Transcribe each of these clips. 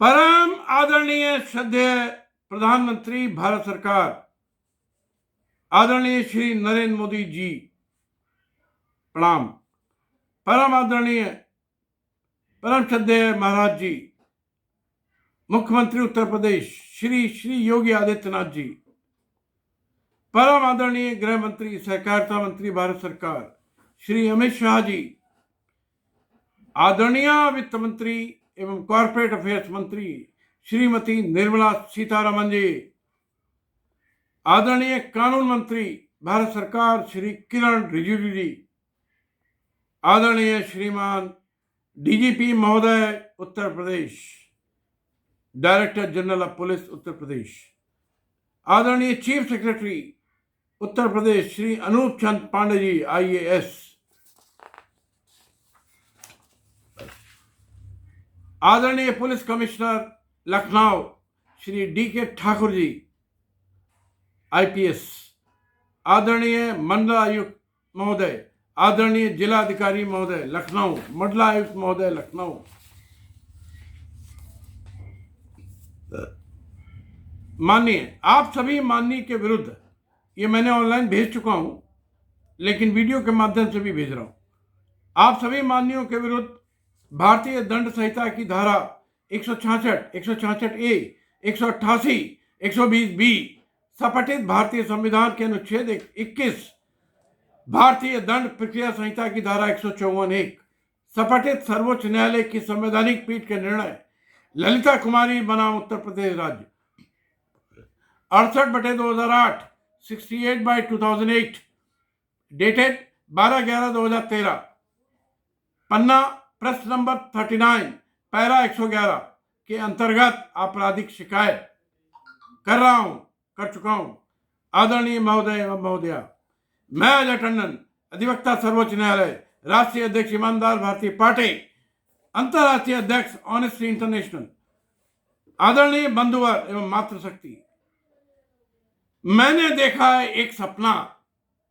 परम आदरणीय श्रद्धेय प्रधानमंत्री भारत सरकार आदरणीय श्री नरेंद्र मोदी जी, प्रणाम। परम आदरणीय परम श्रद्धेय महाराज जी, मुख्यमंत्री उत्तर प्रदेश श्री श्री योगी आदित्यनाथ जी, परम आदरणीय गृह मंत्री सहकारिता मंत्री भारत सरकार श्री अमित शाह जी, आदरणीय वित्त मंत्री एवं कॉर्पोरेट अफेयर्स मंत्री श्रीमती निर्मला सीतारमन जी, आदरणीय कानून मंत्री भारत सरकार श्री किरण रिजिजू जी, आदरणीय श्रीमान डीजीपी महोदय Uttar Pradesh, director general of police Uttar Pradesh, आदरणीय chief secretary Uttar Pradesh Shri Anoop Chand Pandey ji IAS, आदरणीय police commissioner Lucknow Shri DK Thakur ji IPS, आदरणीय मंडलायुक्त महोदय, आदरणीय जिलाधिकारी महोदय लखनऊ, मंडलायुक्त महोदय लखनऊ, माननीय आप सभी माननीय के विरुद्ध, ये मैंने ऑनलाइन भेज चुका हूं लेकिन वीडियो के माध्यम से भी भेज रहा हूं, आप सभी माननीयों के विरुद्ध भारतीय दंड संहिता की धारा 166, 166A, 188, 120B, सपठित भारतीय संविधान के अनुच्छेद 21, भारतीय दंड प्रक्रिया संहिता की धारा 154(1), सपठित सर्वोच्च न्यायालय की संवैधानिक पीठ के निर्णय ललिता कुमारी बनाम उत्तर प्रदेश राज्य 68/2008, 68/2008, डेटेड 12/11/2013, पन्ना प्रश्न नंबर 39, पैरा 111 के अंतर्गत आपराधिक शिकायत कर चुका हूं। आदरणीय महोदय एवं महोदया, मैं अजय टंडन, अधिवक्ता सर्वोच्च न्यायालय, राष्ट्रीय अध्यक्ष ईमानदार भारतीय पार्टी, अंतर्राष्ट्रीय अध्यक्ष ऑनेस्टी इंटरनेशनल, आदरणीय बंधुवर एवं मातृशक्ति, मैंने देखा है एक सपना,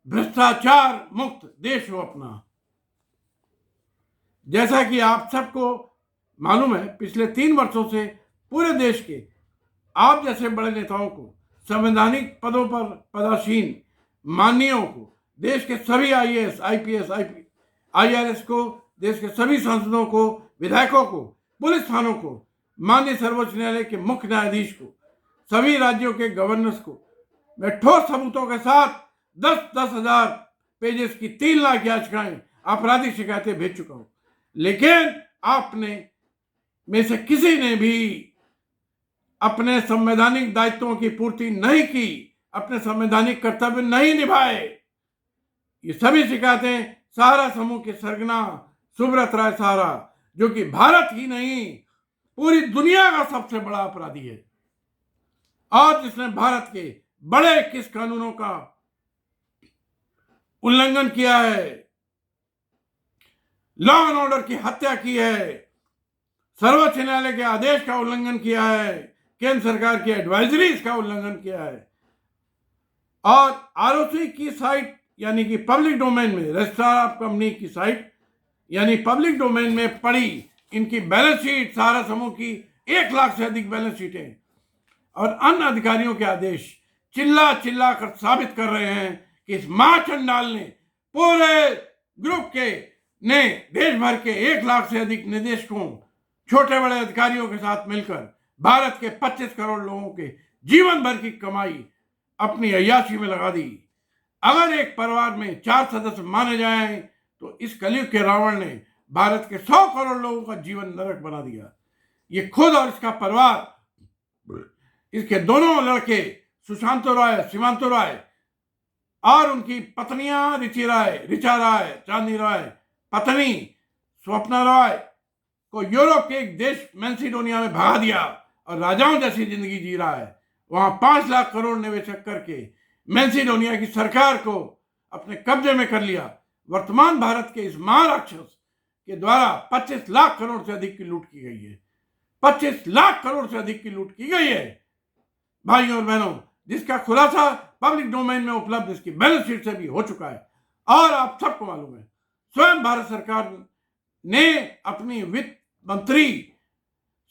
भ्रष्टाचार मुक्त देश हो अपना। जैसा कि आप सबको मालूम है, पिछले 3 वर्षों से पूरे देश के आप जैसे बड़े नेताओं को, संवैधानिक पदों पर पदासीन माननीयों को, देश के सभी IAS, IPS, IRS को, देश के सभी सांसदों को, विधायकों को, पुलिस थानों को, माननीय सर्वोच्च न्यायालय के मुख्य न्यायाधीश को, सभी राज्यों के गवर्नर्स को मैं ठोस सबूतों के साथ 10-10 हजार पेजेस की 3 लाख याचिकाएं, आपराधिक शिकायतें भेज चुका हूं, लेकिन आपने में से किसी ने भी अपने संवैधानिक दायित्वों की पूर्ति नहीं की, अपने संवैधानिक कर्तव्य नहीं निभाए। ये सभी शिकायतें सहारा समूह के सरगना सुब्रत राय सहारा, जो कि भारत ही नहीं पूरी दुनिया का सबसे बड़ा अपराधी है और जिसने भारत के बड़े 21 कानूनों का उल्लंघन किया है, लॉ एंड ऑर्डर की हत्या की है, सर्वोच्च न्यायालय के आदेश का उल्लंघन किया है, केंद्र सरकार की एडवाइजरीज का उल्लंघन किया है और ROC की साइट यानी कि पब्लिक डोमेन में, रजिस्ट्रार ऑफ कंपनी की साइट यानी पब्लिक डोमेन में पड़ी इनकी बैलेंस शीट, सहारा समूह की 1 लाख से अधिक बैलेंस शीटें और अन्य अधिकारियों के आदेश चिल्ला चिल्ला कर साबित कर रहे हैं कि इस महाचंडाल ने पूरे ग्रुप के ने देश भर के 1 लाख से अधिक निदेशकों, छोटे बड़े अधिकारियों के साथ मिलकर भारत के 25 करोड़ लोगों के जीवन भर की कमाई अपनी अय्याशी में लगा दी। अगर एक परिवार में 4 सदस्य माने जाएं तो इस कलयुग के रावण ने भारत के 100 करोड़ लोगों का जीवन नरक बना दिया। ये खुद और इसका परिवार, इसके दोनों लड़के सुशांतो राय, सीमांतो राय और उनकी पत्नियां ऋचा राय, चांदी राय, पत्नी स्वप्ना राय को यूरोप के एक देश मैसेडोनिया में भगा दिया और राजाओं जैसी जिंदगी जी रहा है। वहां 5 लाख करोड़ निवेशक करके मैसेडोनिया की सरकार को अपने कब्जे में कर लिया। वर्तमान भारत के इस महाराक्षस के द्वारा 25 लाख करोड़ से अधिक की लूट की गई है। 25 लाख करोड़ से अधिक की लूट की गई है भाइयों और बहनों, जिसका खुलासा पब्लिक डोमेन में उपलब्ध इसकी बैलेंस शीट से भी हो चुका है और आप सबको मालूम है। स्वयं भारत सरकार ने अपनी वित्त मंत्री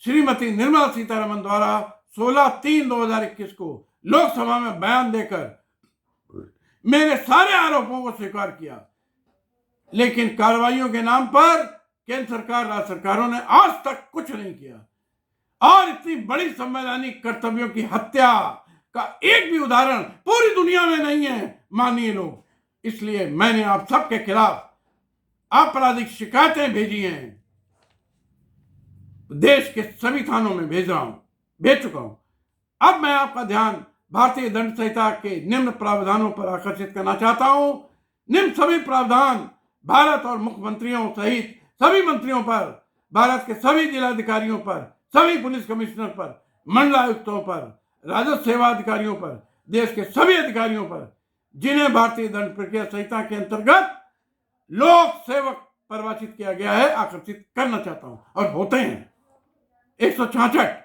श्रीमती निर्मला सीतारमण द्वारा 16/3/2021 को लोकसभा में बयान देकर मेरे सारे आरोपों को स्वीकार किया, लेकिन कार्रवाइयों के नाम पर केंद्र सरकार, राज्य सरकारों ने आज तक कुछ नहीं किया। और इतनी बड़ी संवैधानिक कर्तव्यों की हत्या का एक भी उदाहरण पूरी दुनिया में नहीं है माननीय लोग। इसलिए मैंने आप सबके खिलाफ आपराधिक शिकायतें भेजी हैं, देश के सभी थानों में भेज चुका हूं। अब मैं आपका ध्यान भारतीय दंड संहिता के निम्न प्रावधानों पर आकर्षित करना चाहता हूं। निम्न सभी प्रावधान भारत और मुख्यमंत्रियों सहित सभी मंत्रियों पर, भारत के सभी जिलाधिकारियों पर, सभी पुलिस कमिश्नर पर, मंडलायुक्तों पर, राजस्व सेवा अधिकारियों पर, देश के सभी अधिकारियों पर जिन्हें भारतीय दंड प्रक्रिया संहिता के अंतर्गत लोक सेवक परिभाषित किया गया है, आकर्षित करना चाहता हूं। और होते हैं 166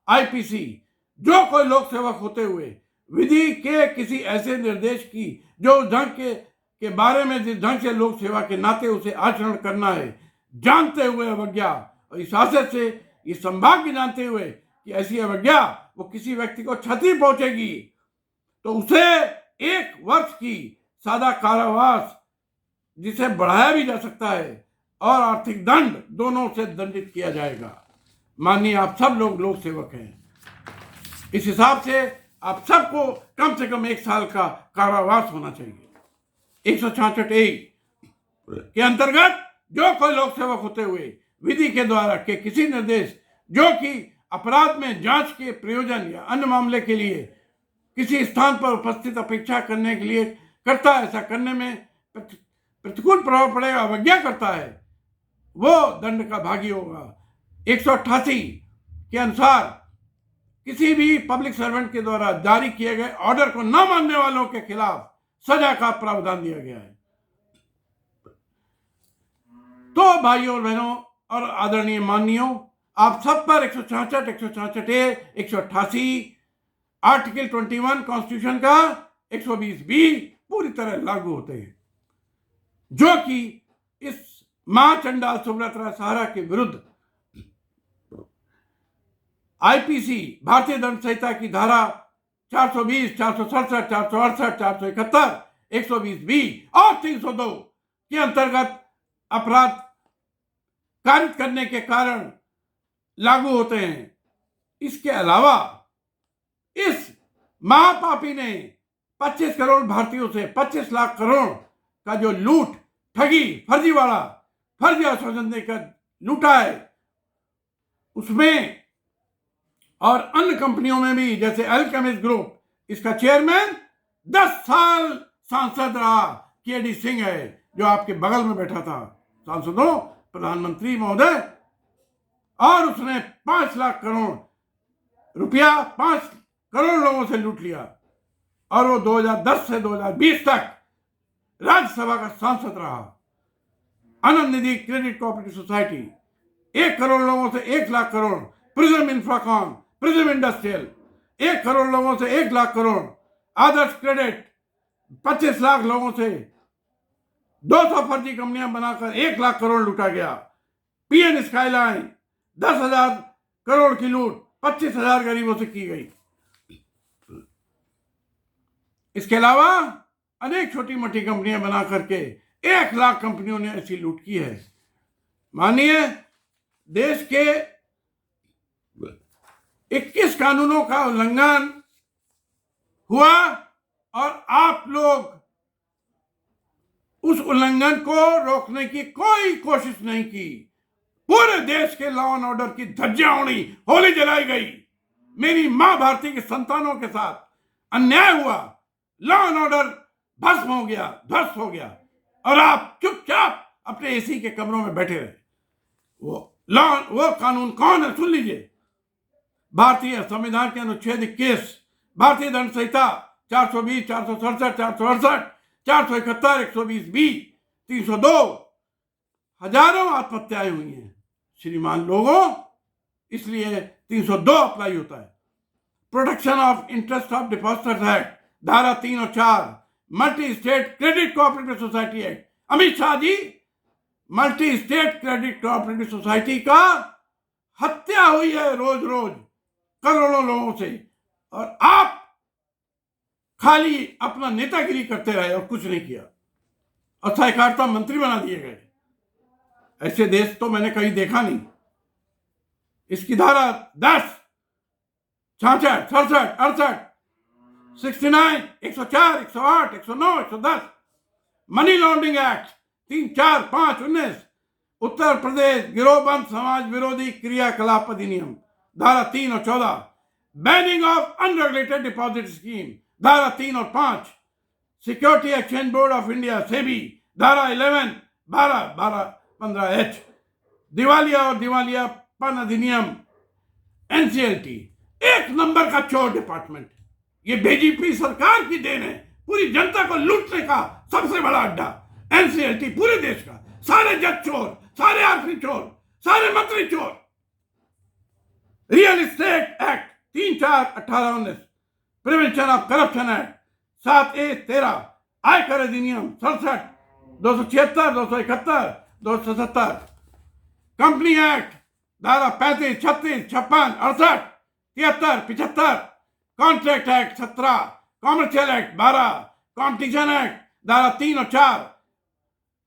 आईपीसी, जो कोई लोक सेवक होते हुए विधि के किसी ऐसे निर्देश की जो उस ढंग के बारे में जिस ढंग से लोक सेवा के नाते उसे आचरण करना है, जानते हुए अवज्ञा, और इस आशय से ये संभाग भी जानते हुए कि ऐसी अवज्ञा वो किसी व्यक्ति को क्षति पहुंचेगी, तो उसे 1 वर्ष की सादा कारावास, जिसे बढ़ाया भी जा सकता है, और आर्थिक दंड, दोनों से दंडित किया जाएगा। माननीय आप सब लोग सेवक हैं, इस हिसाब से आप सबको कम से कम 1 साल का कारावास होना चाहिए। 166A के अंतर्गत जो कोई लोक सेवक होते हुए विधि के द्वारा के किसी निर्देश जो कि अपराध में जांच के प्रयोजन या अन्य मामले के लिए किसी स्थान पर उपस्थित अपेक्षा करने के लिए करता है, ऐसा करने में प्रतिकूल प्रभाव पड़ेगा, अवज्ञा करता है, वो दंड का भागी होगा। 188 के अनुसार किसी भी पब्लिक सर्वेंट के द्वारा जारी किए गए ऑर्डर को न मानने वालों के खिलाफ सजा का प्रावधान दिया गया है। तो भाइयों और बहनों और आदरणीय माननीयों, आप सब पर 166, 166A, 188, आर्टिकल 21 कॉन्स्टिट्यूशन का 120B पूरी तरह लागू होते हैं, जो कि इस महाचंडाल सुब्रत सहारा के विरुद्ध आईपीसी भारतीय दंड संहिता की धारा 420, 467, 468, 471, 120B और 302 के अंतर्गत अपराध कारित करने के कारण लागू होते हैं। इसके अलावा इस महापापी ने 25 करोड़ भारतीयों से 25 लाख करोड़ का जो लूट, ठगी, फर्जीवाड़ा, फर्जी आश्वासन देकर लूटा है, उसमें और अन्य कंपनियों में भी, जैसे अल्केमिस्ट ग्रुप, इसका चेयरमैन 10 साल सांसद रहा केडी सिंह है, जो आपके बगल में बैठा था, सांसदों, प्रधानमंत्री महोदय, और उसने 5 लाख करोड़ रुपया 5 करोड़ लोगों से लूट लिया, और वो 2010 से 2020 तक राज्यसभा का सांसद रहा। आनंद निधि क्रेडिट कोऑपरेटिव सोसाइटी 1 करोड़ लोगों से 1 lakh crore, prism Infracon, prism industrial 1 crore लोगों से 1 लाख करोड़, आदर्श क्रेडिट 25 लाख लोगों से 200 फर्जी कंपनियां बनाकर 1 लाख करोड़ लूटा गया। पीएन स्काईलाइन 10,000 करोड़ की लूट 25,000 गरीबों से की गई। इसके अलावा अनेक छोटी मोटी कंपनियां बना करके 1 लाख कंपनियों ने ऐसी लूट की है। मानिए, देश के 21 कानूनों का उल्लंघन हुआ और आप लोग उस उल्लंघन को रोकने की कोई कोशिश नहीं की। पूरे देश के लॉ एंड ऑर्डर की धज्जियां उड़ी, होली जलाई गई। मेरी मां भारती के संतानों के साथ अन्याय हुआ, लॉ एंड ऑर्डर भस्म हो गया, ध्वस्त हो गया, और आप चुपचाप अपने एसी के कमरों में बैठे रहे। वो कानून कौन है, सुन लीजिए। भारतीय संविधान के अनुच्छेद 21, भारतीय दंड संहिता 420, 467, 468, 471, 120B, 302, हजारों आत्महत्याएं हुई हैं श्रीमान लोगों, इसलिए 302 अप्लाई होता है। Protection of interest of depositors act धारा 3 और 4, multi state credit cooperative society act. Amit Shah ji, multi state credit cooperative society का हत्या हुई है रोज रोज करोड़ों लोगों से, और आप खाली अपना नेतागिरी करते रहे और कुछ नहीं किया, और सहकारिता मंत्री बना दिए गए। ऐसे देश तो मैंने कहीं देखा नहीं। इसकी धारा 10, 66, 67, 68, 69, 104, 108, 109, 110, money laundering act 3, 4, 5, 19, Uttar Pradesh गिरोहबंद समाज विरोधी क्रियाकलाप अधिनियम धारा 3 और 14, banning of unregulated deposit scheme धारा 3 और 5, security exchange board of India SEBI धारा 11, 12, 12, 15H, दिवालिया और दिवालियापन अधिनियम एनसीएलटी। एक नंबर का चोर डिपार्टमेंट। ये बीजेपी सरकार की देन है। पूरी जनता को लूटने का सबसे बड़ा अड्डा एनसीएलटी, पूरे देश का। सारे जज चोर, सारे आरपी चोर, सारे मंत्री चोर। Real estate act 3, 4, 18, 19, prevention of corruption act 7A13, आयकर अधिनियम 67, 276, 271, 277, कंपनी एक्ट धारा 35, 36, 56, 68, 73, 75, contract act 17, commercial act 12, competition act धारा 3 और 4,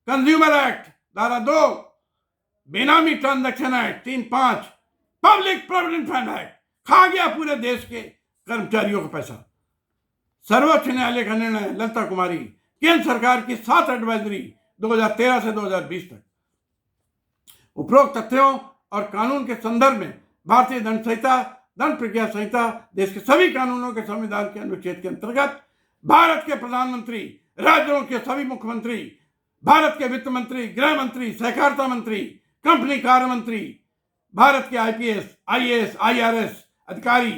कंज्यूमर एक्ट धारा 2, बेनामी transaction act 3, 5, public provident fund act. खा गया पूरे देश के कर्मचारियों का पैसा। सर्वोच्च न्यायालय का निर्णय, ललिता कुमारी, केंद्र सरकार की 7 एडवाइजरी 2013 से 2020 तक। उपरोक्त तथ्यों और कानून के संदर्भ में भारतीय दंड संहिता, दंड प्रक्रिया संहिता, देश के सभी कानूनों के संविधान के अनुच्छेद के अंतर्गत भारत के प्रधानमंत्री, राज्यों के सभी मुख्यमंत्री, भारत के वित्त मंत्री, गृह मंत्री, सहकारिता मंत्री, कंपनी कार्य मंत्री, भारत के आईपीएस, आईएएस, आईआरएस अधिकारी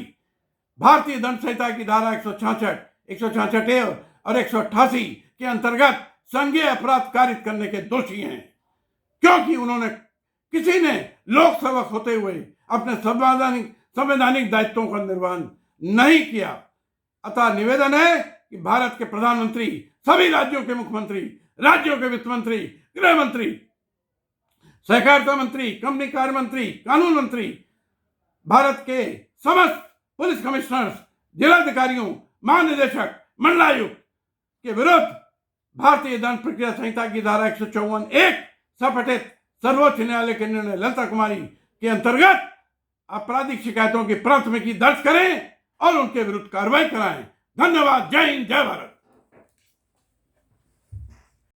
भारतीय दंड संहिता की धारा 166, 166A और 188 के अंतर्गत संज्ञेय अपराध कारित करने के दोषी हैं, क्योंकि उन्होंने किसी ने लोक सेवक होते हुए अपने संवैधानिक दायित्वों का निर्वहन नहीं किया। अतः निवेदन है कि भारत के प्रधानमंत्री, सभी राज्यों के मुख्यमंत्री, राज्यों के वित्त मंत्री, गृह मंत्री, सहकारिता मंत्री, कंपनी कार्य मंत्री, कानून मंत्री, भारत के समस्त पुलिस कमिश्नर्स, जिलाधिकारियों, महानिदेशक, मंडलायुक्त के विरुद्ध भारतीय दंड प्रक्रिया संहिता की धारा 154(1) सपठित सर्वोच्च न्यायालय के निर्णय ललिता कुमारी के अंतर्गत आपराधिक शिकायतों की प्राथमिकी दर्ज करें और उनके विरुद्ध कार्रवाई कराएं। धन्यवाद। जय हिंद, जय भारत।